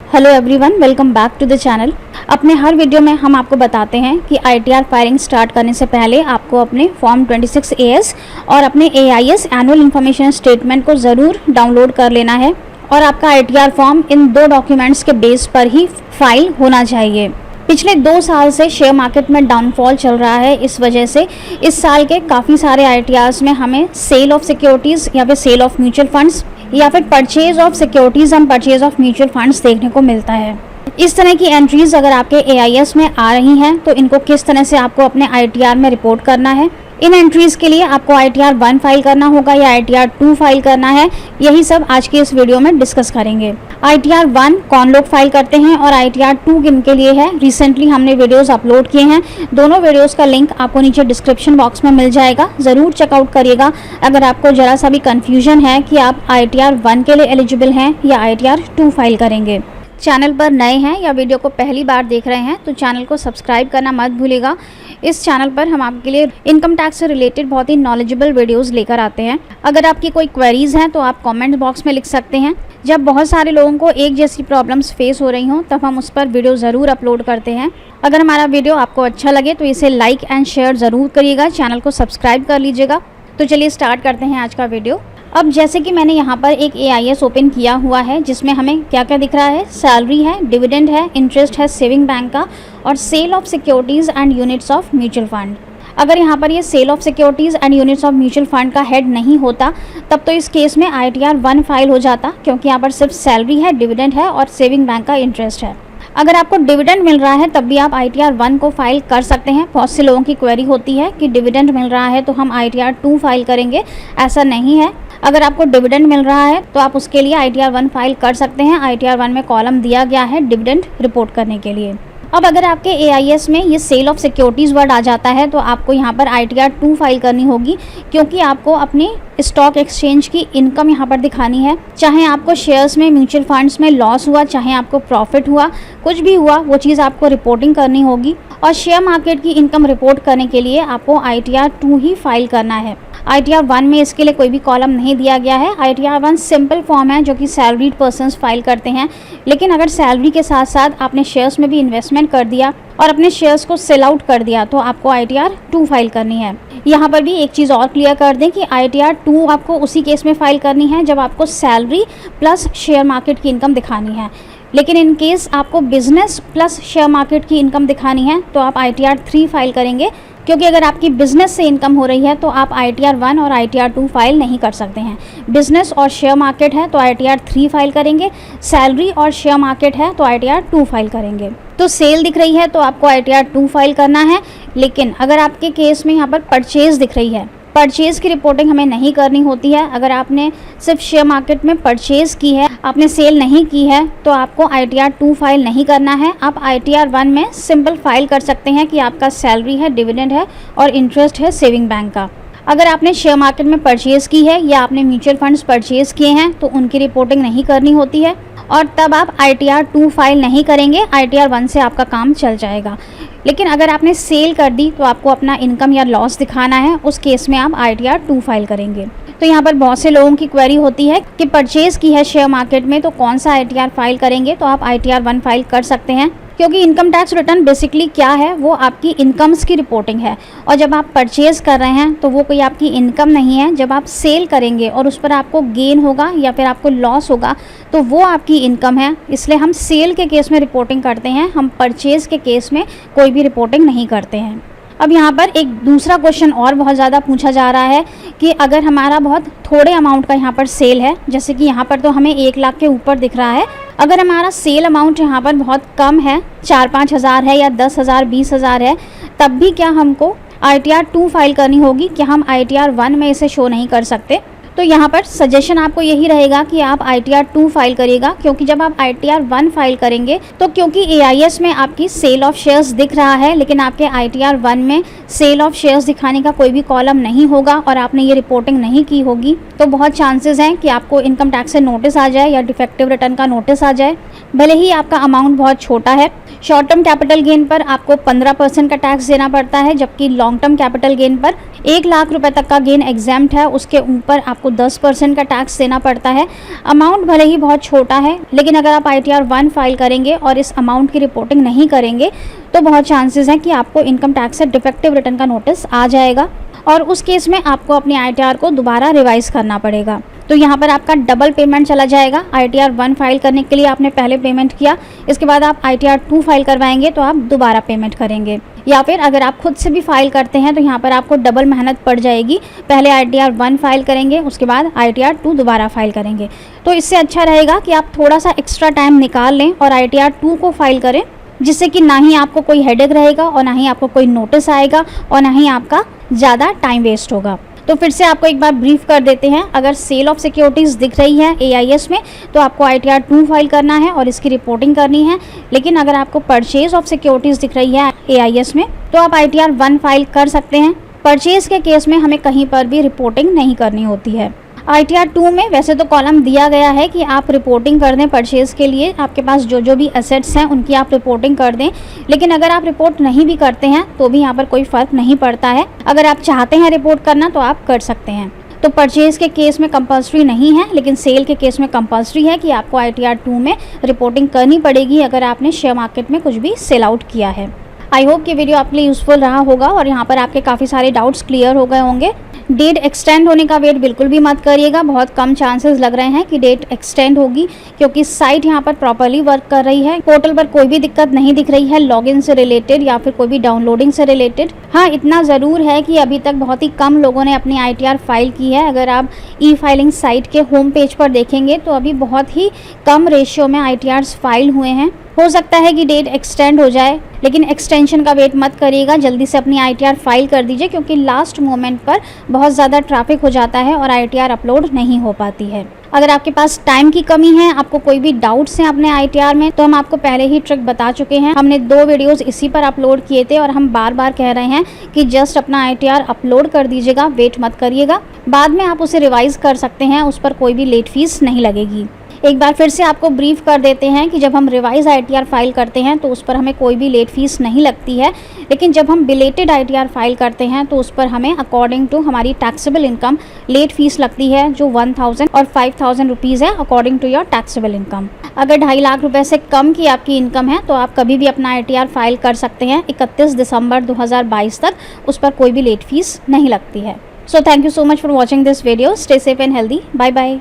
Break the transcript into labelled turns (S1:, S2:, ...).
S1: Hello everyone, welcome back to the channel. अपने हर video में हम आपको बताते हैं कि आईटीआर फाइलिंग स्टार्ट करने से पहले आपको अपने फॉर्म 26 AS और अपने AIS एनुअल इन्फॉर्मेशन स्टेटमेंट को ज़रूर डाउनलोड कर लेना है और आपका आईटीआर फॉर्म इन 2 डॉक्यूमेंट्स के बेस पर ही फाइल होना चाहिए। पिछले 2 साल से शेयर मार्केट में डाउनफॉल चल रहा है, इस वजह से इस साल के काफ़ी सारे आईटीआर्स में हमें सेल ऑफ सिक्योरिटीज़ या फिर सेल ऑफ म्यूचुअल फंड्स या फिर purchase of securities and purchase of mutual funds देखने को मिलता है। इस तरह की एंट्रीज अगर आपके AIS में आ रही हैं तो इनको किस तरह से आपको अपने आईटीआर में रिपोर्ट करना है, इन एंट्रीज के लिए आपको आईटीआर 1 फाइल करना होगा या आईटीआर 2 फाइल करना है, यही सब आज की इस वीडियो में डिस्कस करेंगे। आईटीआर 1 कौन लोग फाइल करते हैं और आईटीआर 2 किन के लिए है, रिसेंटली हमने वीडियोस अपलोड किए हैं। दोनों वीडियोस का लिंक आपको नीचे डिस्क्रिप्शन बॉक्स में मिल जाएगा, ज़रूर चेकआउट करिएगा। अगर आपको ज़रा सा भी कन्फ्यूजन है कि आप आईटीआर 1 के लिए एलिजिबल हैं या आईटीआर 2 फाइल करेंगे। चैनल पर नए हैं या वीडियो को पहली बार देख रहे हैं तो चैनल को सब्सक्राइब करना मत भूलिएगा। इस चैनल पर हम आपके लिए इनकम टैक्स से रिलेटेड बहुत ही नॉलेजेबल वीडियोस लेकर आते हैं। अगर आपकी कोई क्वेरीज हैं तो आप कमेंट बॉक्स में लिख सकते हैं। जब बहुत सारे लोगों को एक जैसी प्रॉब्लम्स फेस हो रही हों तब हम उस पर वीडियो ज़रूर अपलोड करते हैं। अगर हमारा वीडियो आपको अच्छा लगे तो इसे लाइक एंड शेयर ज़रूर करिएगा, चैनल को सब्सक्राइब कर लीजिएगा। तो चलिए स्टार्ट करते हैं आज का वीडियो। अब जैसे कि मैंने यहाँ पर एक AIS ओपन किया हुआ है जिसमें हमें क्या क्या दिख रहा है, सैलरी है, डिविडेंड है, इंटरेस्ट है सेविंग बैंक का और sale of securities and units of mutual fund. अगर यहाँ पर ये sale of securities and units of mutual fund का हेड नहीं होता तब तो इस केस में आईटीआर 1 फाइल हो जाता, क्योंकि यहाँ पर सिर्फ सैलरी है, डिविडेंड है और सेविंग बैंक का इंटरेस्ट है। अगर आपको डिविडेंड मिल रहा है तब भी आप आईटीआर 1 को फाइल कर सकते हैं। बहुत से लोगों की क्वेरी होती है कि डिविडेंड मिल रहा है तो हम आईटीआर 2 फाइल करेंगे, ऐसा नहीं है। अगर आपको डिविडेंड मिल रहा है तो आप उसके लिए आईटीआर 1 फाइल कर सकते हैं। आईटीआर 1 में कॉलम दिया गया है डिविडेंड रिपोर्ट करने के लिए। अब अगर आपके AIS में ये सेल ऑफ सिक्योरिटीज़ वर्ड आ जाता है तो आपको यहाँ पर आईटीआर 2 फाइल करनी होगी, क्योंकि आपको अपने स्टॉक एक्सचेंज की इनकम यहाँ पर दिखानी है। चाहे आपको शेयर्स में, म्यूचुअल फंड्स में लॉस हुआ, चाहे आपको प्रॉफिट हुआ, कुछ भी हुआ, वो चीज़ आपको रिपोर्टिंग करनी होगी। और शेयर मार्केट की इनकम रिपोर्ट करने के लिए आपको आईटीआर 2 ही फाइल करना है। आईटीआर 1 में इसके लिए कोई भी कॉलम नहीं दिया गया है। आईटीआर 1 सिंपल फॉर्म है जो कि सैलरीड पर्सन्स फाइल करते हैं, लेकिन अगर सैलरी के साथ साथ आपने शेयर्स में भी इन्वेस्टमेंट कर दिया और अपने शेयर्स को सेल आउट कर दिया तो आपको आईटीआर 2 फाइल करनी है। यहाँ पर भी एक चीज़ और क्लियर कर दें कि आईटीआर 2 आपको उसी केस में फाइल करनी है जब आपको सैलरी प्लस शेयर मार्केट की इनकम दिखानी है। लेकिन इन केस आपको बिजनेस प्लस शेयर मार्केट की इनकम दिखानी है तो आप आईटीआर 3 फाइल करेंगे, क्योंकि अगर आपकी बिजनेस से इनकम हो रही है तो आप आईटीआर 1 और आईटीआर 2 फाइल नहीं कर सकते हैं। बिजनेस और शेयर मार्केट है तो आईटीआर 3 फाइल करेंगे, सैलरी और शेयर मार्केट है तो आईटीआर 2 फाइल करेंगे। तो सेल दिख रही है तो आपको आईटीआर 2 फाइल करना है। लेकिन अगर आपके केस में यहाँ पर परचेज दिख रही है, परचेज़ की रिपोर्टिंग हमें नहीं करनी होती है। अगर आपने सिर्फ शेयर मार्केट में परचेज़ की है, आपने सेल नहीं की है, तो आपको आईटीआर 2 फाइल नहीं करना है। आप आईटीआर 1 में सिंपल फाइल कर सकते हैं कि आपका सैलरी है, डिविडेंड है और इंटरेस्ट है सेविंग बैंक का। अगर आपने शेयर मार्केट में परचेज़ की है या आपने म्यूचुअल फंड्स परचेज़ किए हैं तो उनकी रिपोर्टिंग नहीं करनी होती है और तब आप आईटीआर 2 फाइल नहीं करेंगे, आईटीआर 1 से आपका काम चल जाएगा। लेकिन अगर आपने सेल कर दी तो आपको अपना इनकम या लॉस दिखाना है, उस केस में आप आईटीआर 2 फाइल करेंगे। तो यहाँ पर बहुत से लोगों की क्वेरी होती है कि परचेज़ की है शेयर मार्केट में तो कौन सा आईटीआर फाइल करेंगे, तो आप आईटीआर 1 फाइल कर सकते हैं, क्योंकि इनकम टैक्स रिटर्न बेसिकली क्या है, वो आपकी इनकम्स की रिपोर्टिंग है। और जब आप परचेज़ कर रहे हैं तो वो कोई आपकी इनकम नहीं है। जब आप सेल करेंगे और उस पर आपको गेन होगा या फिर आपको लॉस होगा तो वो आपकी इनकम है। इसलिए हम सेल के केस में रिपोर्टिंग करते हैं, हम परचेज़ के केस में कोई भी रिपोर्टिंग नहीं करते हैं। अब यहाँ पर एक दूसरा क्वेश्चन और बहुत ज़्यादा पूछा जा रहा है कि अगर हमारा बहुत थोड़े अमाउंट का यहाँ पर सेल है, जैसे कि यहाँ पर तो हमें 1 लाख के ऊपर दिख रहा है, अगर हमारा सेल अमाउंट यहाँ पर बहुत कम है, 4-5 हज़ार है या 10,000 20,000 है, तब भी क्या हमको आईटीआर 2 फाइल करनी होगी? क्या हम आईटीआर 1 में इसे शो नहीं कर सकते? तो यहाँ पर सजेशन आपको यही रहेगा कि आप आईटीआर 2 फाइल करिएगा, क्योंकि जब आप आईटीआर 1 फाइल करेंगे तो क्योंकि AIS में आपकी सेल ऑफ शेयर्स दिख रहा है लेकिन आपके आईटीआर 1 में सेल ऑफ शेयर्स दिखाने का कोई भी कॉलम नहीं होगा और आपने ये रिपोर्टिंग नहीं की होगी, तो बहुत चांसेस हैं कि आपको इनकम टैक्स से नोटिस आ जाए या डिफेक्टिव रिटर्न का नोटिस आ जाए। भले ही आपका अमाउंट बहुत छोटा है, शॉर्ट टर्म कैपिटल गेन पर आपको 15% का टैक्स देना पड़ता है, जबकि लॉन्ग टर्म कैपिटल गेन पर 1 लाख रुपए तक का गेन एग्जाम्प्ट है, उसके ऊपर आपको आपको 10% का टैक्स देना पड़ता है। अमाउंट भले ही बहुत छोटा है, लेकिन अगर आप ITR 1 फाइल करेंगे और इस अमाउंट की रिपोर्टिंग नहीं करेंगे तो बहुत चांसेस हैं कि आपको इनकम टैक्स से डिफेक्टिव रिटर्न का नोटिस आ जाएगा और उस केस में आपको अपनी ITR को दोबारा रिवाइज करना पड़ेगा। तो यहाँ पर आपका डबल पेमेंट चला जाएगा। ITR 1 फाइल करने के लिए आपने पहले पेमेंट किया, इसके बाद आप ITR 2 फाइल करवाएंगे तो आप दोबारा पेमेंट करेंगे। या फिर अगर आप खुद से भी फाइल करते हैं तो यहाँ पर आपको डबल मेहनत पड़ जाएगी। पहले ITR 1 फाइल करेंगे, उसके बाद ITR 2 दोबारा फाइल करेंगे। तो इससे अच्छा रहेगा कि आप थोड़ा सा एक्स्ट्रा टाइम निकाल लें और ITR 2 को फाइल करें, जिससे कि ना ही आपको कोई हेडेक रहेगा और ना ही आपको कोई नोटिस आएगा और ना ही आपका ज़्यादा टाइम वेस्ट होगा। तो फिर से आपको एक बार ब्रीफ कर देते हैं। अगर सेल ऑफ सिक्योरिटीज़ दिख रही है AIS में तो आपको ITR 2 फाइल करना है और इसकी रिपोर्टिंग करनी है। लेकिन अगर आपको परचेज ऑफ सिक्योरिटीज़ दिख रही है AIS में तो आप ITR 1 फाइल कर सकते हैं। परचेज के केस में हमें कहीं पर भी रिपोर्टिंग नहीं करनी होती है। ITR 2 में वैसे तो कॉलम दिया गया है कि आप रिपोर्टिंग कर दें परचेज़ के लिए, आपके पास जो भी एसेट्स हैं उनकी आप रिपोर्टिंग कर दें। लेकिन अगर आप रिपोर्ट नहीं भी करते हैं तो भी यहाँ पर कोई फ़र्क नहीं पड़ता है। अगर आप चाहते हैं रिपोर्ट करना तो आप कर सकते हैं। तो परचेज़ के केस में कंपल्सरी नहीं है, लेकिन सेल के केस में कंपल्सरी है कि आपको ITR 2 में रिपोर्टिंग करनी पड़ेगी अगर आपने शेयर मार्केट में कुछ भी सेल आउट किया है। आई होप कि वीडियो आपके लिए यूज़फुल रहा होगा और यहाँ पर आपके काफ़ी सारे डाउट्स क्लियर हो गए होंगे। डेट एक्सटेंड होने का वेट बिल्कुल भी मत करिएगा। बहुत कम चांसेस लग रहे हैं कि डेट एक्सटेंड होगी, क्योंकि साइट यहाँ पर प्रॉपर्ली वर्क कर रही है। पोर्टल पर कोई भी दिक्कत नहीं दिख रही है लॉगिन से रिलेटेड या फिर कोई भी डाउनलोडिंग से रिलेटेड। हाँ, इतना ज़रूर है कि अभी तक बहुत ही कम लोगों ने अपनी ITR फाइल की है। अगर आप E-फाइलिंग साइट के होम पेज पर देखेंगे तो अभी बहुत ही कम रेशियो में ITRs फाइल हुए हैं। हो सकता है कि डेट एक्सटेंड हो जाए, लेकिन एक्सटेंशन का वेट मत करिएगा। जल्दी से अपनी ITR फाइल कर दीजिए, क्योंकि लास्ट मोमेंट पर बहुत ज़्यादा ट्रैफिक हो जाता है और ITR अपलोड नहीं हो पाती है। अगर आपके पास टाइम की कमी है, आपको कोई भी डाउट्स हैं अपने ITR में, तो हम आपको पहले ही ट्रिक बता चुके हैं। हमने 2 वीडियोस इसी पर अपलोड किए थे और हम बार बार कह रहे हैं कि जस्ट अपना ITR अपलोड कर दीजिएगा, वेट मत करिएगा। बाद में आप उसे रिवाइज कर सकते हैं, उस पर कोई भी लेट फीस नहीं लगेगी। एक बार फिर से आपको ब्रीफ कर देते हैं कि जब हम रिवाइज ITR फाइल करते हैं तो उस पर हमें कोई भी लेट फीस नहीं लगती है, लेकिन जब हम बिलेटेड ITR फाइल करते हैं तो उस पर हमें अकॉर्डिंग टू हमारी टैक्सेबल इनकम लेट फीस लगती है, जो 1000 और 5000 रुपीज़ है according to your taxable income. अगर 2.5 लाख रुपए से कम की आपकी इनकम है तो आप कभी भी अपना ITR फाइल कर सकते हैं 31 दिसंबर 2022 तक, उस पर कोई भी लेट फीस नहीं लगती है। So thank you so much for watching this video. Stay safe and healthy. Bye bye.